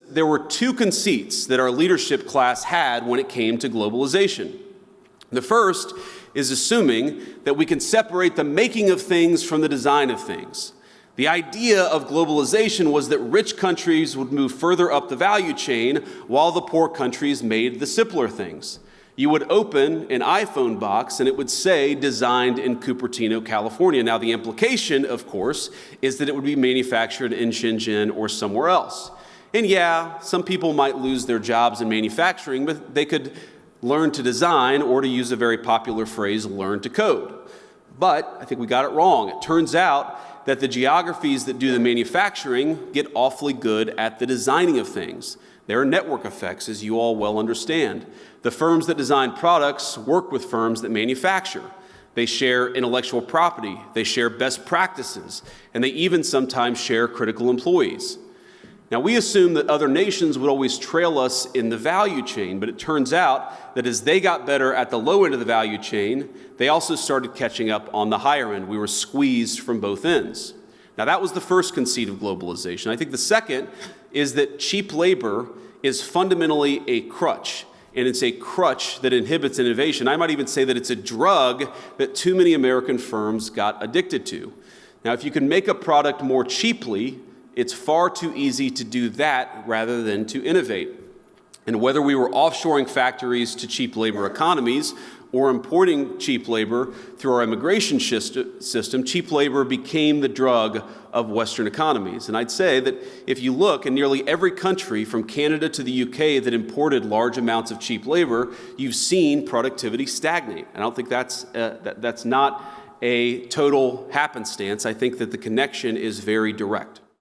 There were two conceits that our leadership class had when it came to globalization. The first is assuming that we can separate the making of things from the design of things. The idea of globalization was that rich countries would move further up the value chain while the poor countries made the simpler things. You would open an iPhone box and it would say designed in Cupertino, California. Now the implication, of course, is that it would be manufactured in Shenzhen or somewhere else. And yeah, some people might lose their jobs in manufacturing, but they could learn to design, or to use a very popular phrase, learn to code. But I think we got it wrong. It turns out that the geographies that do the manufacturing get awfully good at the designing of things. There are network effects, as you all well understand. The firms that design products work with firms that manufacture. They share intellectual property, they share best practices, and they even sometimes share critical employees. Now, we assume that other nations would always trail us in the value chain, but it turns out that as they got better at the low end of the value chain, they also started catching up on the higher end. We were squeezed from both ends. Now, that was the first conceit of globalization. I think the second is that cheap labor is fundamentally a crutch, and it's a crutch that inhibits innovation. I might even say that it's a drug that too many American firms got addicted to. Now, if you can make a product more cheaply, it's far too easy to do that rather than to innovate. And whether we were offshoring factories to cheap labor economies or importing cheap labor through our immigration system, cheap labor became the drug of Western economies. And I'd say that if you look in nearly every country from Canada to the UK that imported large amounts of cheap labor, you've seen productivity stagnate. I don't think that's not a total happenstance. I think that the connection is very direct.